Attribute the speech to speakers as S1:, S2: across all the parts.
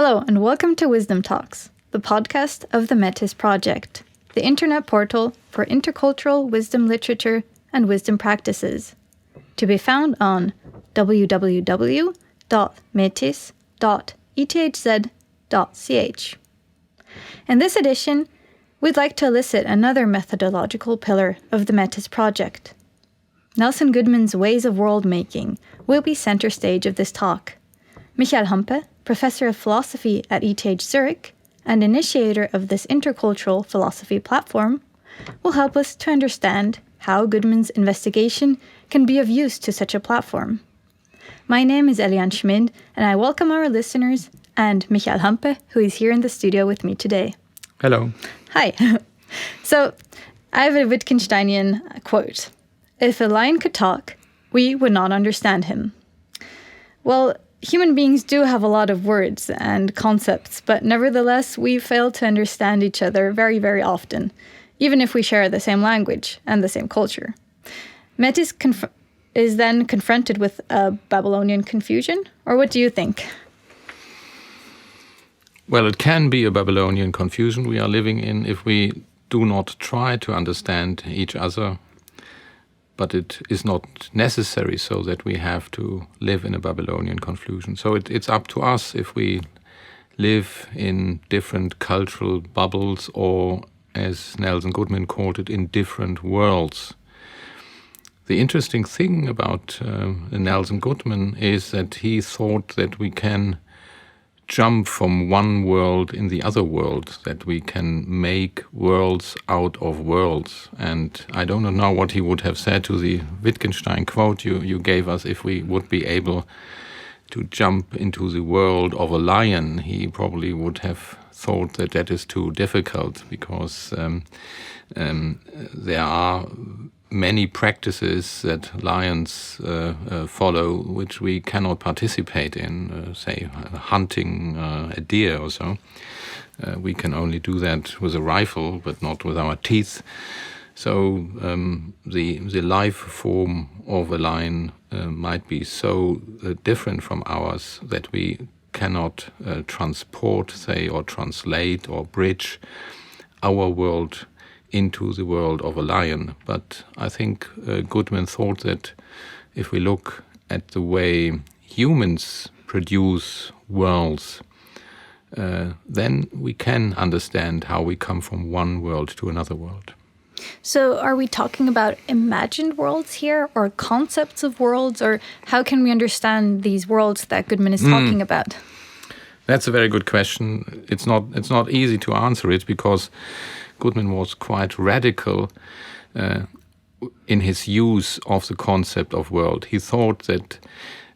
S1: Hello and welcome to Wisdom Talks, the podcast of the METIS Project, the internet portal for intercultural wisdom literature and wisdom practices, to be found on www.metis.ethz.ch. In this edition, we'd like to elicit another methodological pillar of the METIS Project. Nelson Goodman's ways of world-making will be center stage of this talk. Michael Hampe, professor of philosophy at ETH Zurich and initiator of this intercultural philosophy platform, will help us to understand how Goodman's investigation can be of use to such a platform. My name is Eliane Schmid, and I welcome our listeners and Michael Hampe, who is here in the studio with me today.
S2: Hello.
S1: Hi. So, I have a Wittgensteinian quote. If a lion could talk, we would not understand him. Well, human beings do have a lot of words and concepts, but nevertheless, we fail to understand each other very, very often, even if we share the same language and the same culture. METIS is then confronted with a Babylonian confusion, or what do you think?
S2: Well, it can be a Babylonian confusion we are living in if we do not try to understand each other. But it is not necessary so that we have to live in a Babylonian confusion. So it's up to us if we live in different cultural bubbles or, as Nelson Goodman called it, in different worlds. The interesting thing about Nelson Goodman is that he thought that we can jump from one world in the other world, that we can make worlds out of worlds. And I don't know what he would have said to the Wittgenstein quote you gave us if we would be able to jump into the world of a lion. He probably would have thought that that is too difficult because there are many practices that lions follow which we cannot participate in, say hunting a deer or so. We can only do that with a rifle, but not with our teeth. So the life form of a lion might be so different from ours that we cannot transport, say, or translate or bridge our world into the world of a lion. But I think Goodman thought that if we look at the way humans produce worlds, then we can understand how we come from one world to another world.
S1: So are we talking about imagined worlds here, or concepts of worlds, or how can we understand these worlds that Goodman is talking about?
S2: That's a very good question. It's not easy to answer it because Goodman was quite radical in his use of the concept of world. He thought that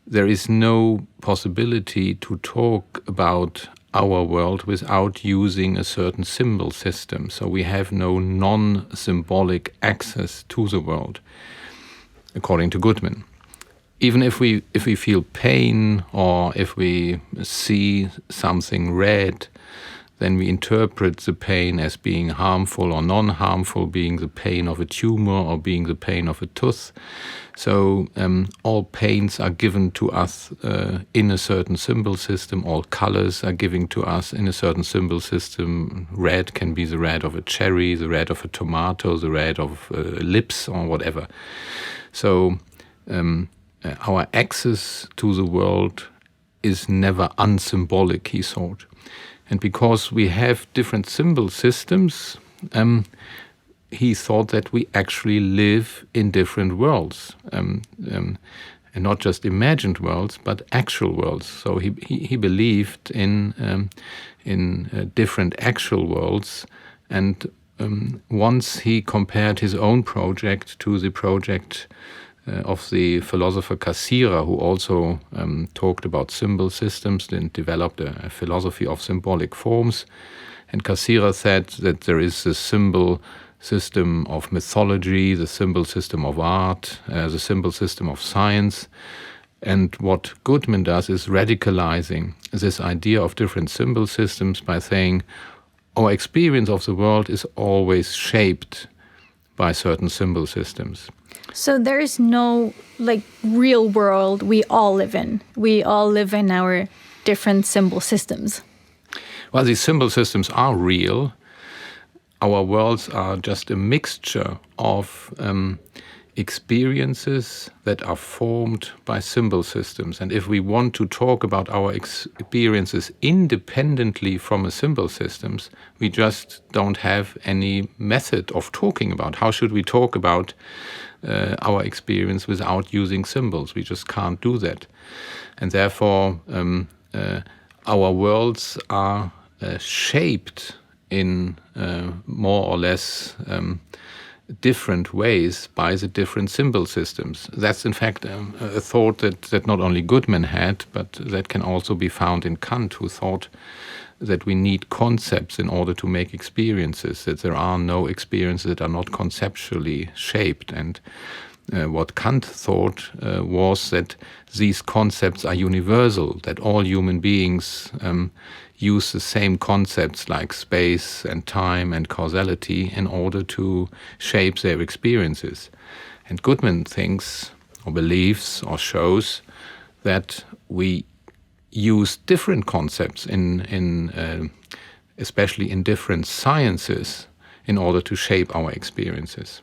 S2: there is no possibility to talk about our world without using a certain symbol system. So we have no non-symbolic access to the world, according to Goodman. Even if we feel pain or if we see something red, then we interpret the pain as being harmful or non-harmful, being the pain of a tumor or being the pain of a tooth. So all pains are given to us in a certain symbol system. All colors are given to us in a certain symbol system. Red can be the red of a cherry, the red of a tomato, the red of lips or whatever. So our access to the world is never unsymbolic, he thought. And because we have different symbol systems, he thought that we actually live in different worlds, and not just imagined worlds, but actual worlds. So he believed in different actual worlds, and once he compared his own project to the project of the philosopher Cassirer, who also talked about symbol systems and developed a philosophy of symbolic forms. And Cassirer said that there is a symbol system of mythology, the symbol system of art, the symbol system of science. And what Goodman does is radicalizing this idea of different symbol systems by saying our experience of the world is always shaped by certain symbol systems.
S1: So there is no real world we all live in. We all live in our different symbol systems.
S2: Well, these symbol systems are real. Our worlds are just a mixture of experiences that are formed by symbol systems. And if we want to talk about our experiences independently from a symbol systems, we just don't have any method of talking about. How should we talk about our experience without using symbols? We just can't do that. And therefore, our worlds are shaped in more or less different ways by the different symbol systems. That's in fact a thought that not only Goodman had, but that can also be found in Kant, who thought that we need concepts in order to make experiences, that there are no experiences that are not conceptually shaped. And what Kant thought was that these concepts are universal, that all human beings use the same concepts like space and time and causality in order to shape their experiences. And Goodman thinks or believes or shows that we use different concepts especially in different sciences in order to shape our experiences.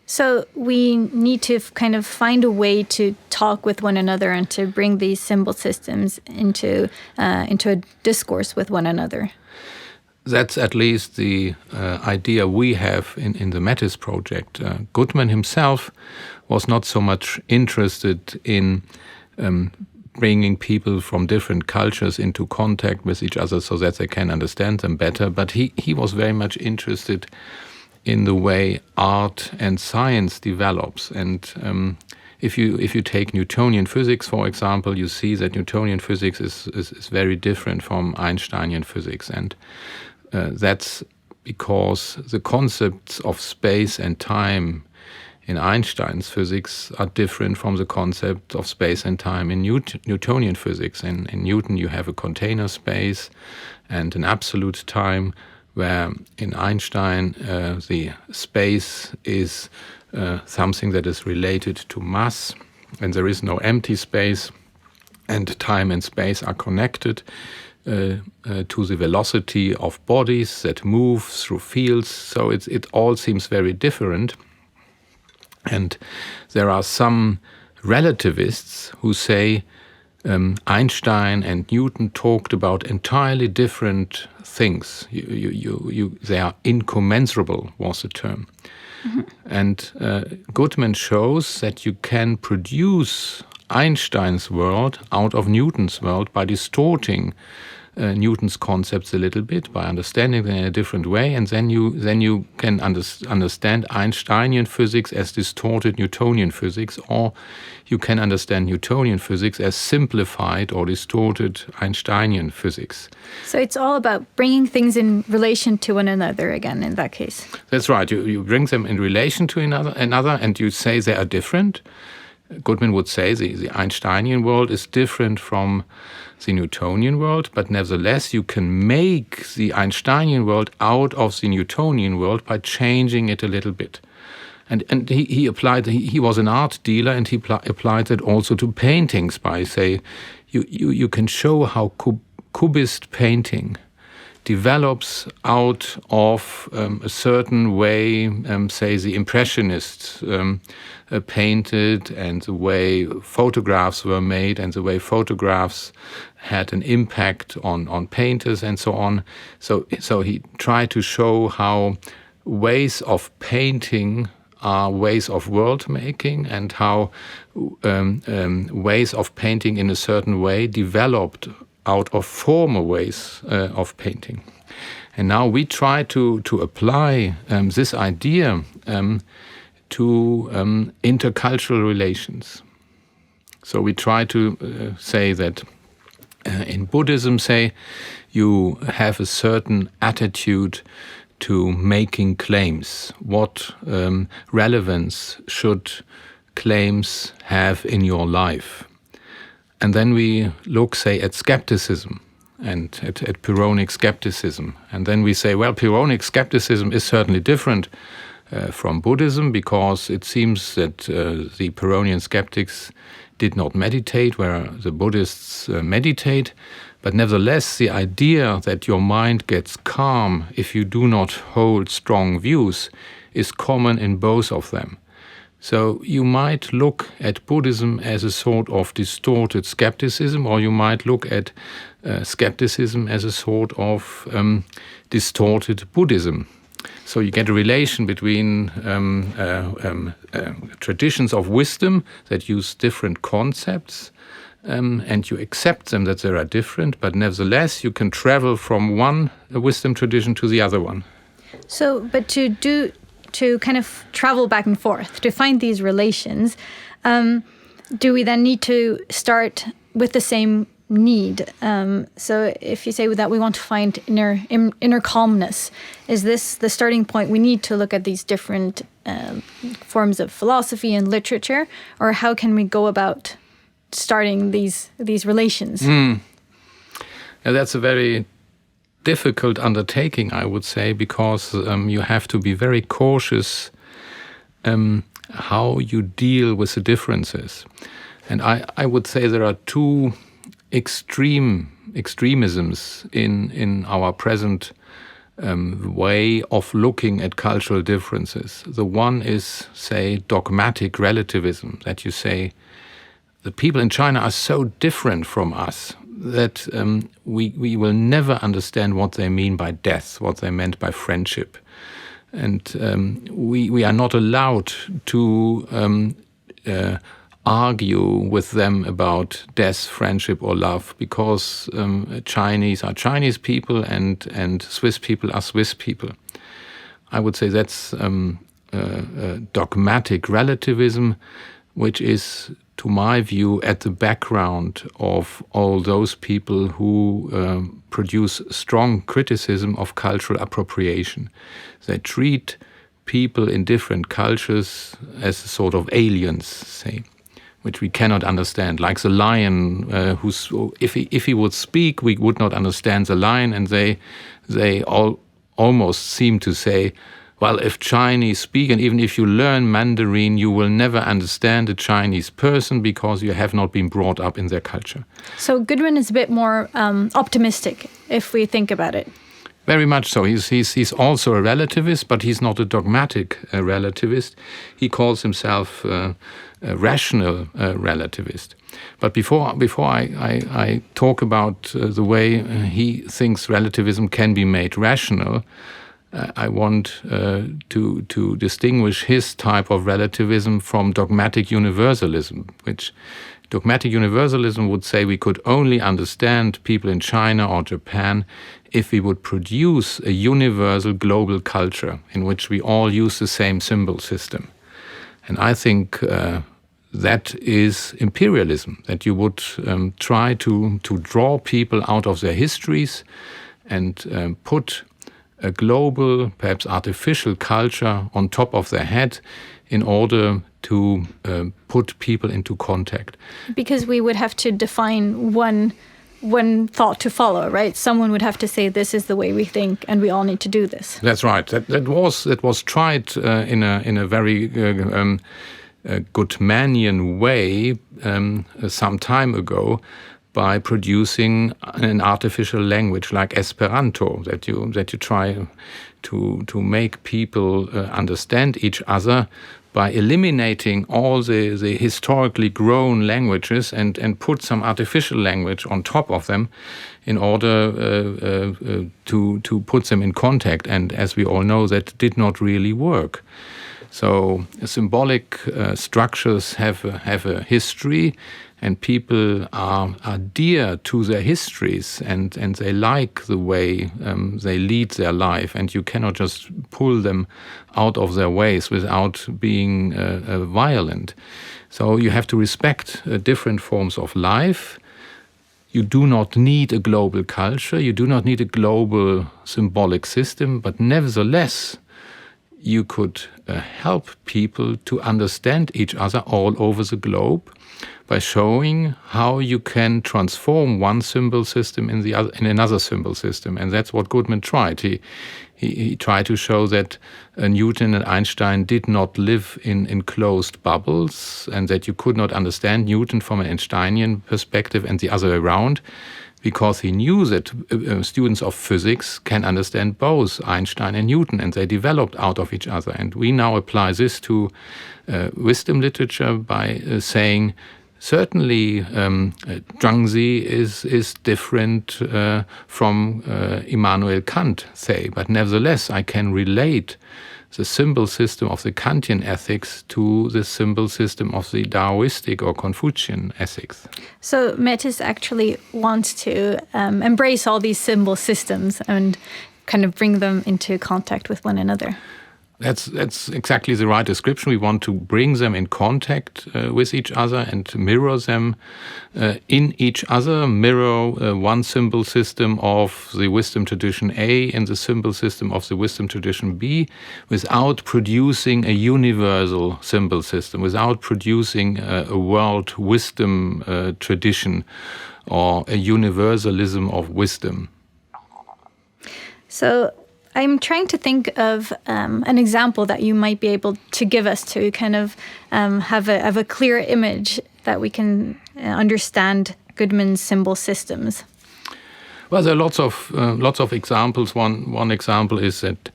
S1: So we need to kind of find a way to talk with one another and to bring these symbol systems into a discourse with one another.
S2: That's at least the idea we have in the METIS Project. Goodman himself was not so much interested in bringing people from different cultures into contact with each other so that they can understand them better, but he was very much interested in the way art and science develops. And if you take Newtonian physics, for example, you see that Newtonian physics is very different from Einsteinian physics. And that's because the concepts of space and time in Einstein's physics are different from the concept of space and time in Newtonian physics. In Newton, you have a container space and an absolute time, where in Einstein, the space is something that is related to mass, and there is no empty space, and time and space are connected to the velocity of bodies that move through fields. So it all seems very different. And there are some relativists who say Einstein and Newton talked about entirely different things. They are incommensurable, was the term. Mm-hmm. And Goodman shows that you can produce Einstein's world out of Newton's world by distorting Newton's concepts a little bit, by understanding them in a different way, and then you can understand Einsteinian physics as distorted Newtonian physics, or you can understand Newtonian physics as simplified or distorted Einsteinian physics.
S1: So it's all about bringing things in relation to one another again in that case.
S2: That's right. You bring them in relation to another, and you say they are different. Goodman would say the Einsteinian world is different from the Newtonian world, but nevertheless you can make the Einsteinian world out of the Newtonian world by changing it a little bit. And he was an art dealer, and he applied it also to paintings by say you can show how Cubist painting develops out of a certain way, say the Impressionists painted, and the way photographs were made, and the way photographs had an impact on painters and so on. So he tried to show how ways of painting are ways of world making, and how ways of painting in a certain way developed out of former ways of painting. And now we try to apply this idea to intercultural relations. So we try to say that in Buddhism, say, you have a certain attitude to making claims. What relevance should claims have in your life? And then we look, say, at skepticism and at Pyrrhonic skepticism. And then we say, well, Pyrrhonic skepticism is certainly different from Buddhism, because it seems that the Pyrrhonian skeptics did not meditate, where the Buddhists meditate. But nevertheless, the idea that your mind gets calm if you do not hold strong views is common in both of them. So you might look at Buddhism as a sort of distorted skepticism, or you might look at skepticism as a sort of distorted Buddhism. So you get a relation between traditions of wisdom that use different concepts, and you accept them that they are different, but nevertheless you can travel from one wisdom tradition to the other one.
S1: So, but to kind of travel back and forth, to find these relations, do we then need to start with the same need? So if you say that we want to find inner calmness, is this the starting point? We need to look at these different forms of philosophy and literature, or how can we go about starting these relations?
S2: Now, that's a very difficult undertaking, I would say, because you have to be very cautious how you deal with the differences. And I would say there are two extremisms in our present way of looking at cultural differences. The one is, say, dogmatic relativism, that you say the people in China are so different from us that we will never understand what they mean by death, what they meant by friendship. And we are not allowed to argue with them about death, friendship, or love, because Chinese are Chinese people and Swiss people are Swiss people. I would say that's dogmatic relativism, which is, to my view, at the background of all those people who produce strong criticism of cultural appropriation. They treat people in different cultures as a sort of aliens, say, which we cannot understand. Like the lion, if he would speak, we would not understand the lion, and they all almost seem to say, well, if Chinese speak, and even if you learn Mandarin, you will never understand a Chinese person because you have not been brought up in their culture.
S1: So Goodman is a bit more optimistic, if we think about it.
S2: Very much so. He's also a relativist, but he's not a dogmatic relativist. He calls himself a rational relativist. But before I talk about the way he thinks relativism can be made rational, I want to distinguish his type of relativism from dogmatic universalism, which dogmatic universalism would say we could only understand people in China or Japan if we would produce a universal global culture in which we all use the same symbol system. And I think that is imperialism, that you would try to draw people out of their histories and put a global, perhaps artificial culture on top of their head in order to put people into contact. Because we would have to define one thought to follow, right? Someone would have to say, this is the way we think, and we all need to do this. That's right. That was tried in a very Goodmanian way some time ago, by producing an artificial language like Esperanto, that you try to make people understand each other by eliminating all the historically grown languages and put some artificial language on top of them in order to put them in contact. And as we all know, that did not really work. So symbolic structures have a history, and people are dear to their histories, and they like the way they lead their life, and you cannot just pull them out of their ways without being violent. So you have to respect different forms of life. You do not need a global culture, you do not need a global symbolic system, but nevertheless, you could help people to understand each other all over the globe by showing how you can transform one symbol system in another symbol system. And that's what Goodman tried. he tried to show that Newton and Einstein did not live in enclosed bubbles, and that you could not understand Newton from an Einsteinian perspective and the other way around, because he knew that students of physics can understand both Einstein and Newton, and they developed out of each other. And we now apply this to wisdom literature by saying, certainly Zhuangzi is different from Immanuel Kant, say, but nevertheless I can relate the symbol system of the Kantian ethics to the symbol system of the Taoistic or Confucian ethics.
S1: So METIS actually wants to embrace all these symbol systems and kind of bring them into contact with one another.
S2: That's exactly the right description. We want to bring them in contact with each other and mirror them in each other, mirror one symbol system of the wisdom tradition A in the symbol system of the wisdom tradition B, without producing a universal symbol system, without producing a world wisdom tradition or a universalism of wisdom.
S1: So I'm trying to think of an example that you might be able to give us to kind of have a clear image that we can understand Goodman's symbol systems.
S2: Well, there are lots of examples. One example is that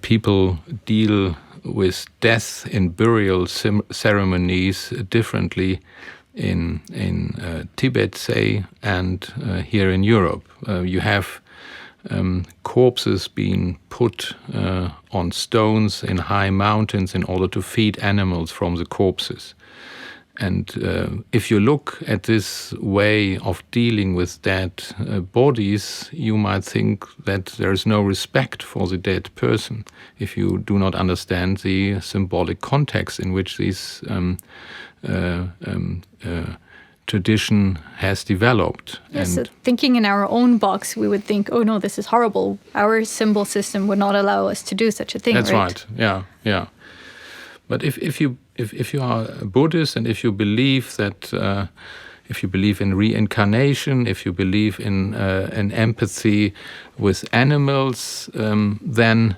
S2: people deal with death in burial ceremonies differently in Tibet, say, and here in Europe. You have corpses being put on stones in high mountains in order to feed animals from the corpses. And if you look at this way of dealing with dead bodies, you might think that there is no respect for the dead person if you do not understand the symbolic context in which this tradition has developed.
S1: Yes, so thinking in our own box, we would think, oh no, this is horrible. Our symbol system would not allow us to do such a thing.
S2: That's right. Yeah. But if you are a Buddhist, and if you believe that, if you believe in reincarnation, if you believe in empathy with animals, then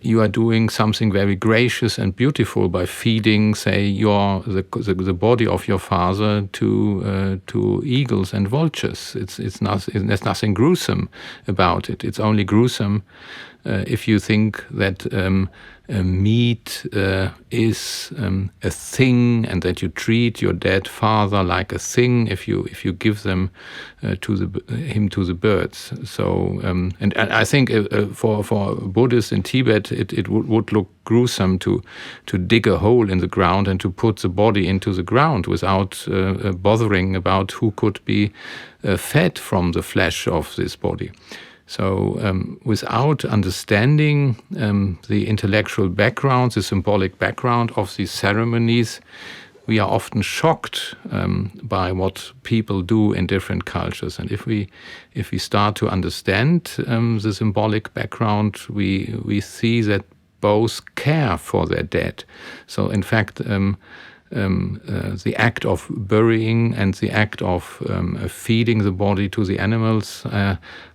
S2: you are doing something very gracious and beautiful by feeding, say, the body of your father to eagles and vultures. There's nothing gruesome about it. It's only gruesome if you think that meat is a thing, and that you treat your dead father like a thing if you give them to the birds. So and I think for Buddhists in Tibet it would look gruesome to dig a hole in the ground and to put the body into the ground without bothering about who could be fed from the flesh of this body. So without understanding the intellectual background, the symbolic background of these ceremonies, we are often shocked by what people do in different cultures. And if we start to understand the symbolic background, we see that both care for their dead. So in fact, the act of burying and the act of feeding the body to the animals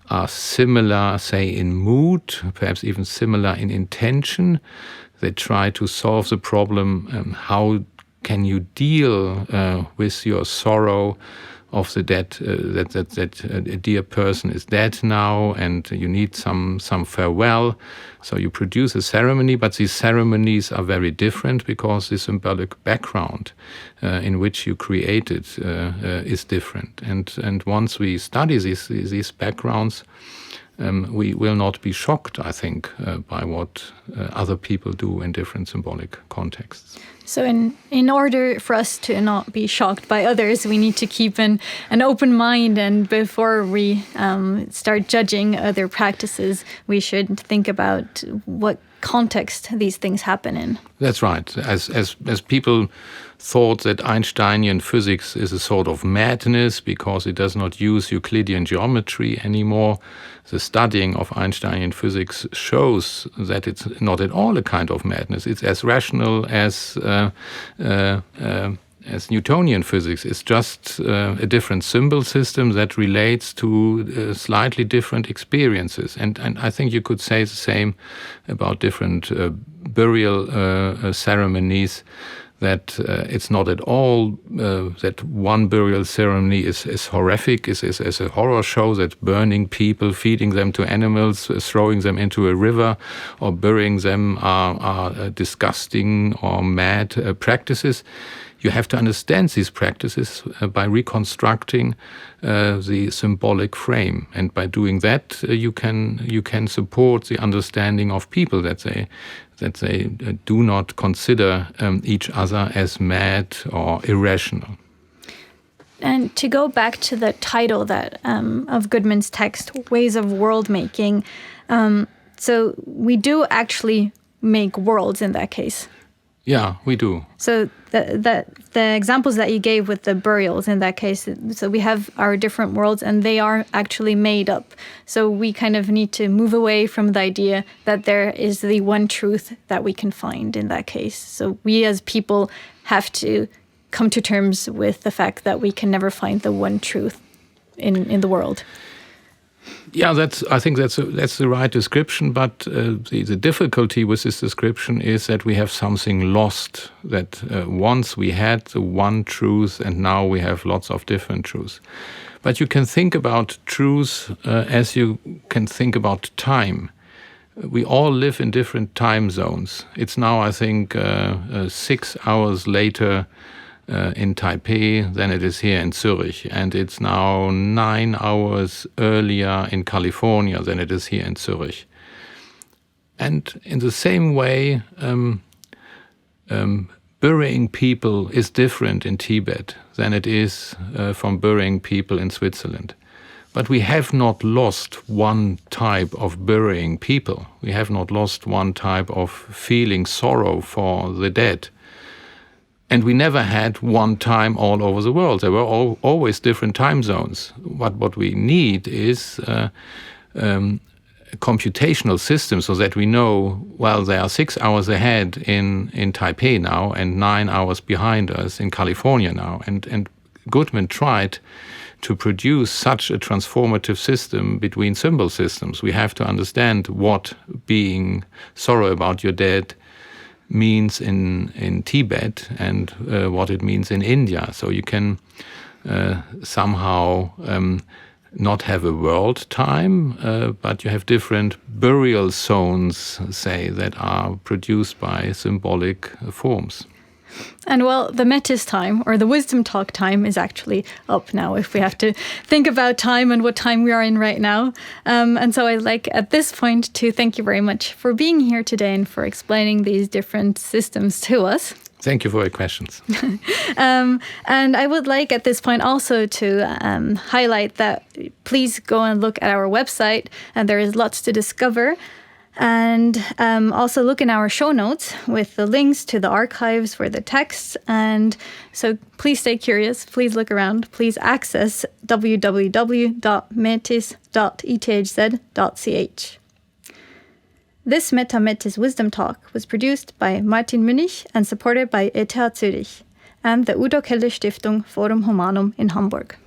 S2: are similar, say, in mood, perhaps even similar in intention. They try to solve the problem, how can you deal with your sorrow of the dead, that a dear person is dead now and you need some farewell. So you produce a ceremony, but these ceremonies are very different because the symbolic background in which you create it is different. And once we study these backgrounds, we will not be shocked, I think, by what other people do in different symbolic contexts.
S1: So in order for us to not be shocked by others, we need to keep an open mind, and before we start judging other practices, we should think about what context these things happen in.
S2: That's right. As people thought that Einsteinian physics is a sort of madness because it does not use Euclidean geometry anymore, the studying of Einsteinian physics shows that it's not at all a kind of madness. It's as rational as Newtonian physics is just a different symbol system that relates to slightly different experiences. And I think you could say the same about different burial ceremonies, that it's not at all that one burial ceremony is horrific, is a horror show, that burning people, feeding them to animals, throwing them into a river, or burying them are disgusting or mad practices. You have to understand these practices by reconstructing the symbolic frame, and by doing that, you can support the understanding of people, that they do not consider each other as mad or irrational.
S1: And to go back to the title that of Goodman's text, Ways of World Making, so we do actually make worlds in that case.
S2: Yeah, we do.
S1: So the examples that you gave with the burials in that case, so we have our different worlds and they are actually made up. So we kind of need to move away from the idea that there is the one truth that we can find in that case. So we as people have to come to terms with the fact that we can never find the one truth in the world.
S2: Yeah, I think that's the right description. But the difficulty with this description is that we have something lost. That once we had the one truth, and now we have lots of different truths. But you can think about truth as you can think about time. We all live in different time zones. It's now, I think, 6 hours later in Taipei than it is here in Zurich. And it's now 9 hours earlier in California than it is here in Zurich. And in the same way, burying people is different in Tibet than it is from burying people in Switzerland. But we have not lost one type of burying people. We have not lost one type of feeling sorrow for the dead. And we never had one time all over the world. There were always different time zones. What we need is computational systems so that we know, well, they are 6 hours ahead in Taipei now and 9 hours behind us in California now. And Goodman tried to produce such a transformative system between symbol systems. We have to understand what being sorrow about your dead means in Tibet and what it means in India. So you can somehow not have a world time, but you have different burial zones, say, that are produced by symbolic forms.
S1: And well, the METIS time, or the wisdom talk time, is actually up now, if we have to think about time and what time we are in right now. And so I'd like at this point to thank you very much for being here today and for explaining these different systems to us.
S2: Thank you for your questions.
S1: And I would like at this point also to highlight that please go and look at our website, and there is lots to discover. And also look in our show notes with the links to the archives for the texts. And so please stay curious, please look around, please access www.metis.ethz.ch. This METIS Wisdom Talk was produced by Martin Münnich and supported by ETH Zurich and the Udo Keller Stiftung Forum Humanum in Hamburg.